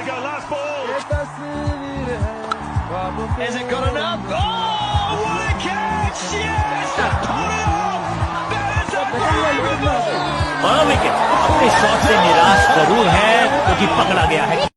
go, last ball. Has it got enough? Oh, what a catch! Yes! Put it off! That is a great goal! Wicket अपने shot से निराश जरूर है क्योंकि पकड़ा गया है।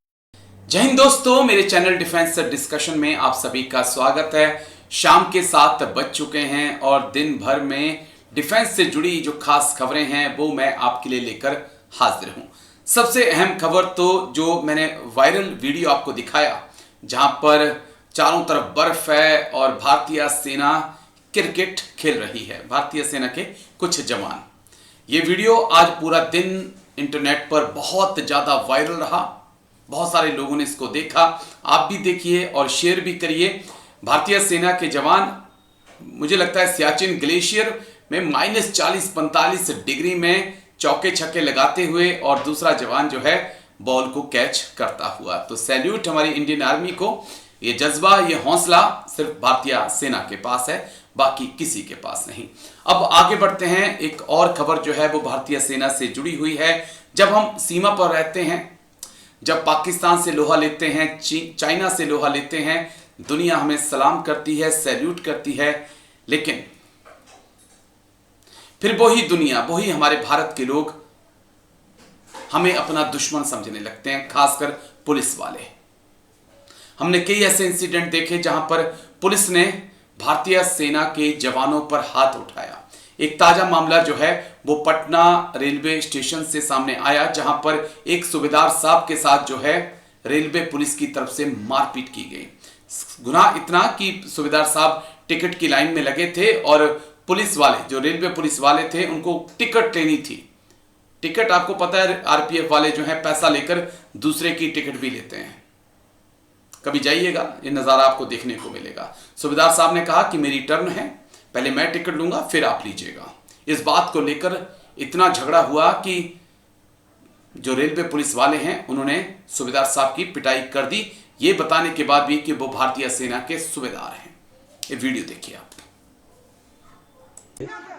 जय हिंद दोस्तों, मेरे चैनल डिफेंस डिस्कशन में आप सभी का स्वागत है। शाम के 7 बज चुके हैं और दिन भर में डिफेंस से जुड़ी जो खास खबरें हैं वो मैं आपके लिए लेकर हाजिर हूं। सबसे अहम खबर तो जो मैंने वायरल वीडियो आपको दिखाया जहां पर चारों तरफ बर्फ है और भारतीय सेना क्रिकेट खेल रही है, भारतीय सेना के कुछ जवान। ये वीडियो आज पूरा दिन इंटरनेट पर बहुत ज़्यादा वायरल रहा, बहुत सारे लोगों ने इसको देखा। आप भी देखिए और शेयर भी करिए। भारतीय सेना के जवान, मुझे लगता है सियाचिन ग्लेशियर में -40-45 डिग्री में चौके छक्के लगाते हुए और दूसरा जवान जो है बॉल को कैच करता हुआ। तो सैल्यूट हमारी इंडियन आर्मी को। ये जज्बा, ये हौसला सिर्फ भारतीय सेना के पास है, बाकी किसी के पास नहीं। अब आगे बढ़ते हैं। एक और खबर जो है वो भारतीय सेना से जुड़ी हुई है। जब हम सीमा पर रहते हैं, जब पाकिस्तान से लोहा लेते हैं, चाइना से लोहा लेते हैं, दुनिया हमें सलाम करती है, सैल्यूट करती है, लेकिन फिर वही दुनिया, वही हमारे भारत के लोग हमें अपना दुश्मन समझने लगते हैं, खासकर पुलिस वाले। हमने कई ऐसे इंसिडेंट देखे जहां पर पुलिस ने भारतीय सेना के जवानों पर हाथ उठाया। एक ताजा मामला जो है वो पटना रेलवे स्टेशन से सामने आया, जहां पर एक सूबेदार साहब के साथ जो है रेलवे पुलिस की तरफ से मारपीट की गई। गुनाह इतना कि सूबेदार साहब टिकट की लाइन में लगे थे और पुलिस वाले, जो रेलवे पुलिस वाले थे, उनको टिकट लेनी थी। टिकट, आपको पता है आरपीएफ वाले जो है पैसा लेकर दूसरे की टिकट भी लेते हैं। कभी जाइएगा, ये नज़ारा आपको देखने को मिलेगा। सूबेदार साहब ने कहा कि मेरी टर्न है, पहले मैं टिकट लूंगा फिर आप लीजिएगा। इस बात को लेकर इतना झगड़ा हुआ कि जो रेलवे पुलिस वाले हैं उन्होंने सूबेदार साहब की पिटाई कर दी, ये बताने के बाद भी कि वो भारतीय सेना के सूबेदार हैं। ये वीडियो देखिए आप।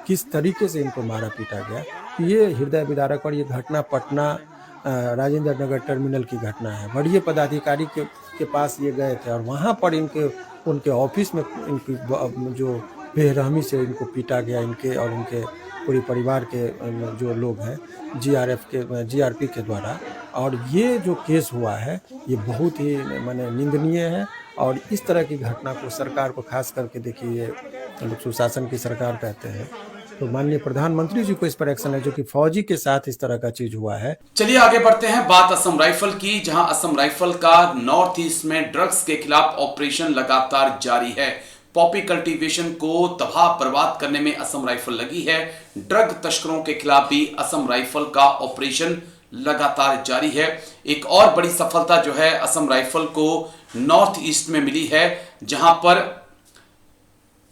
किस तरीके से इनको मारा पीटा गया, ये हृदय विदारक। और ये घटना पटना राजेंद्र नगर टर्मिनल की घटना है। बड़े पदाधिकारी के पास ये गए थे और वहाँ पर उनके ऑफिस में इनकी जो बेरहमी से इनको पीटा गया, इनके और इनके पूरे परिवार के जो लोग हैं जीआरपी के द्वारा। और ये जो केस हुआ है ये बहुत ही माने निंदनीय है। और इस तरह की घटना को सरकार को खास करके, देखिए ये लोग सुशासन की सरकार कहते हैं, तो माननीय प्रधानमंत्री जी को इस पर एक्शन है, जो कि फौजी के साथ इस तरह का चीज हुआ है। चलिए आगे बढ़ते हैं। बात असम राइफल की, जहां असम राइफल का नॉर्थ ईस्ट में ड्रग्स के खिलाफ ऑपरेशन लगातार जारी है। पॉपी कल्टीवेशन को तबाह बर्बाद करने में असम राइफल लगी है। ड्रग तस्करों के खिलाफ भी असम राइफल का ऑपरेशन लगातार जारी है। एक और बड़ी सफलता जो है असम राइफल को नॉर्थ ईस्ट में मिली है, जहां पर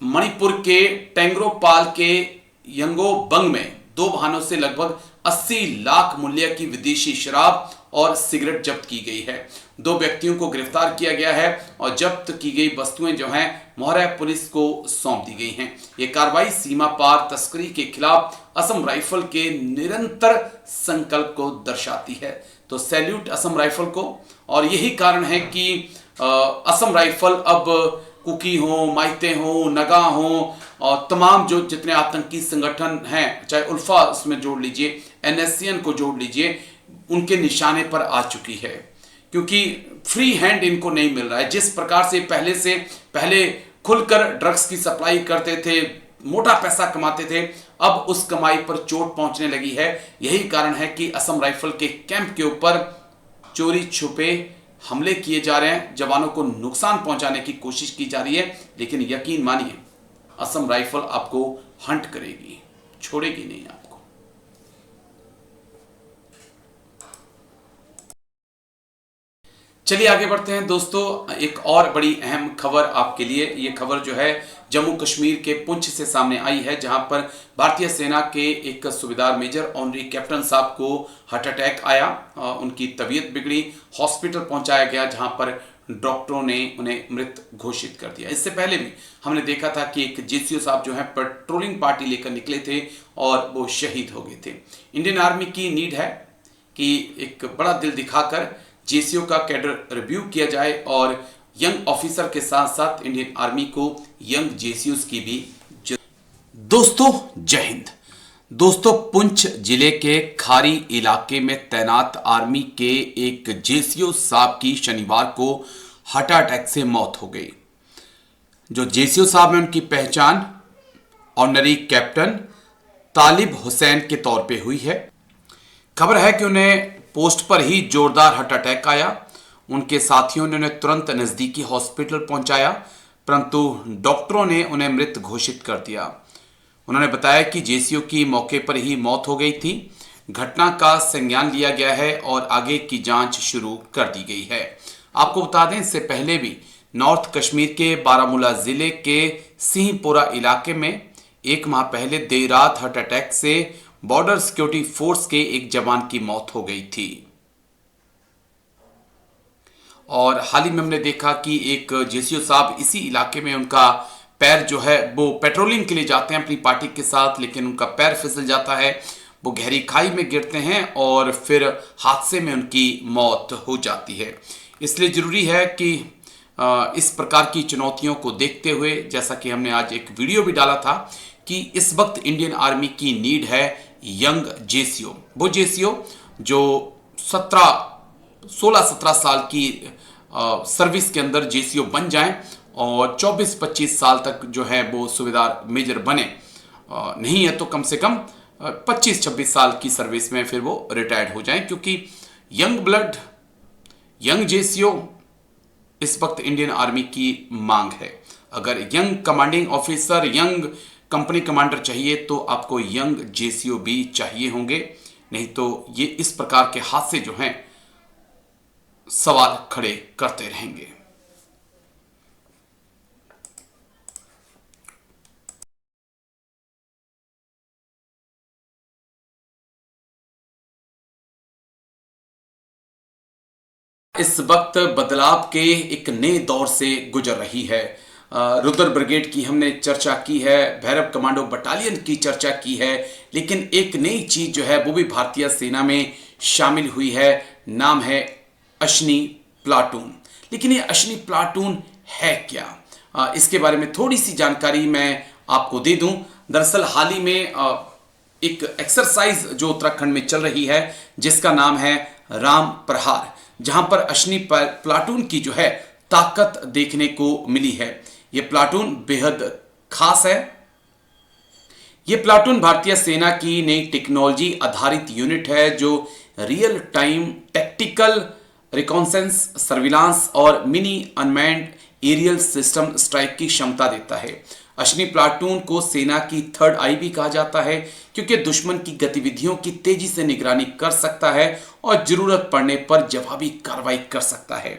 मणिपुर के टेंगरोपाल के यंगोबंग में 2 वाहनों से लगभग 80 लाख मूल्य की विदेशी शराब और सिगरेट जब्त की गई है। 2 व्यक्तियों को गिरफ्तार किया गया है और जब्त की गई वस्तुएं जो हैं मोहरा पुलिस को सौंप दी गई हैं। ये कार्रवाई सीमा पार तस्करी के खिलाफ असम राइफल के निरंतर संकल्प को दर्शाती है। तो सैल्यूट असम राइफल को। और यही कारण है कि असम राइफल अब कुकी हो, माइते हो, नगा हो और तमाम जो जितने आतंकी संगठन हैं, चाहे उल्फा उसमें जोड़ लीजिए, एनएससीएन को जोड़ लीजिए, उनके निशाने पर आ चुकी है। क्योंकि फ्री हैंड इनको नहीं मिल रहा है। जिस प्रकार से पहले खुलकर ड्रग्स की सप्लाई करते थे, मोटा पैसा कमाते थे, अब उस कमाई पर चोट पहुंचने लगी है। यही कारण है कि असम राइफल के कैंप के ऊपर चोरी छुपे हमले किए जा रहे हैं, जवानों को नुकसान पहुंचाने की कोशिश की जा रही है। लेकिन यकीन मानिए, असम राइफल आपको हंट करेगी, छोड़ेगी नहीं आपको। चलिए आगे बढ़ते हैं दोस्तों। एक और बड़ी अहम खबर आपके लिए। ये खबर जो है जम्मू कश्मीर के पुंछ से सामने आई है, जहां पर भारतीय सेना के एक सूबेदार मेजर ऑनरी कैप्टन साहब को हार्ट अटैक आया। उनकी तबीयत बिगड़ी, हॉस्पिटल पहुंचाया गया, जहां पर डॉक्टरों ने उन्हें मृत घोषित कर दिया। इससे पहले भी हमने देखा था कि एक जेसीओ साहब जो है पेट्रोलिंग पार्टी लेकर निकले थे और वो शहीद हो गए थे। इंडियन आर्मी की नीड है कि एक बड़ा दिल दिखाकर जेसीओ का कैडर रिव्यू किया जाए और यंग ऑफिसर के साथ साथ इंडियन आर्मी को यंग जेसीओस की भी दोस्तों जय हिंद। दोस्तों, पुंछ जिले के खारी इलाके में तैनात आर्मी के एक जेसीओ साहब की शनिवार को हार्ट अटैक से मौत हो गई। जो जेसीओ साहब है उनकी पहचान ऑनरी कैप्टन तालिब हुसैन के तौर पे हुई है। खबर है कि उन्हें पोस्ट पर ही जोरदार हार्ट अटैक आया। उनके साथियों ने उन्हें तुरंत नजदीकी हॉस्पिटल पहुंचाया, परंतु डॉक्टरों ने उन्हें मृत घोषित कर दिया। उन्होंने बताया कि जेसीओ की मौके पर ही मौत हो गई थी। घटना का संज्ञान लिया गया है और आगे की जांच शुरू कर दी गई है। आपको बता दें, इससे पहले भी नॉर्थ कश्मीर के बारामूला जिले के सिंहपुरा इलाके में एक माह पहले देर रात हार्ट अटैक से बॉर्डर सिक्योरिटी फोर्स के एक जवान की मौत हो गई थी। और हाल ही में हमने देखा कि एक जेसीओ साहब इसी इलाके में उनका पैर जो है वो पेट्रोलिंग के लिए जाते हैं अपनी पार्टी के साथ, लेकिन उनका पैर फिसल जाता है, वो गहरी खाई में गिरते हैं और फिर हादसे में उनकी मौत हो जाती है। इसलिए जरूरी है कि इस प्रकार की चुनौतियों को देखते हुए, जैसा कि हमने आज एक वीडियो भी डाला था कि इस वक्त इंडियन आर्मी की नीड है यंग जेसीओ। वो जेसीओ जो 16-17 साल की सर्विस के अंदर जेसीओ बन जाएं और 24-25 साल तक जो है वो सुबेदार मेजर बने, नहीं है तो कम से कम 25-26 साल की सर्विस में फिर वो रिटायर्ड हो जाएं, क्योंकि यंग ब्लड, यंग जेसीओ इस वक्त इंडियन आर्मी की मांग है। अगर young commanding officer, young company commander चाहिए तो आपको यंग जेसीओ भी चाहिए होंगे, नहीं तो ये इस प्रकार के हादसे जो हैं सवाल खड़े करते रहेंगे। इस वक्त बदलाव के एक नए दौर से गुजर रही है। रुद्र ब्रिगेड की हमने चर्चा की है, भैरव कमांडो बटालियन की चर्चा की है, लेकिन एक नई चीज जो है वो भी भारतीय सेना में शामिल हुई है। नाम है अश्नी प्लाटून। लेकिन ये अश्नी प्लाटून है क्या, इसके बारे में थोड़ी सी जानकारी मैं आपको दे दूं। दरअसल हाल ही में एक एक्सरसाइज जो उत्तराखंड में चल रही है जिसका नाम है राम प्रहार, जहां पर अश्नी प्लाटून की जो है ताकत देखने को मिली है। यह प्लाटून बेहद खास है। यह प्लाटून भारतीय सेना की नई टेक्नोलॉजी आधारित यूनिट है जो real time tactical reconnaissance, surveillance और mini unmanned aerial system strike की क्षमता देता है। अश्नी प्लाटून को सेना की थर्ड आई भी कहा जाता है, क्योंकि दुश्मन की गतिविधियों की तेजी से निगरानी कर सकता है और जरूरत पड़ने पर जवाबी कार्रवाई कर सकता है।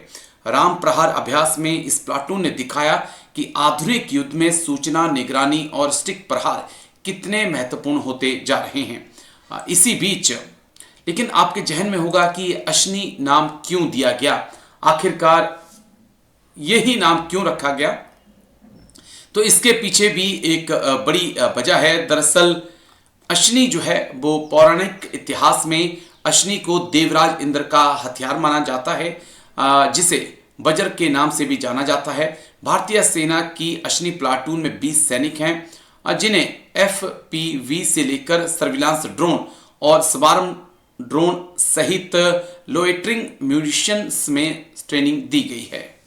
राम प्रहार अभ्यास में इस प्लाटून ने दिखाया कि आधुनिक युद्ध में सूचना, निगरानी और स्टिक प्रहार कितने महत्वपूर्ण होते जा रहे हैं। इसी बीच लेकिन आपके जहन में होगा कि अश्नी नाम क्यों दिया गया, आखिरकार यही नाम क्यों रखा गया? तो इसके पीछे भी एक बड़ी वजह है। दरअसल अश्नी जो है वो पौराणिक इतिहास में अश्नी को देवराज इंद्र का हथियार माना जाता है, जिसे वज्र के नाम से भी जाना जाता है। भारतीय सेना की अश्नी प्लाटून में 20 सैनिक हैं जिन्हें FPV से लेकर सर्विलांस ड्रोन और स्वार्म ड्रोन सहित लोएटरिंग म्यूनिशंस में ट्रेनिंग दी गई है।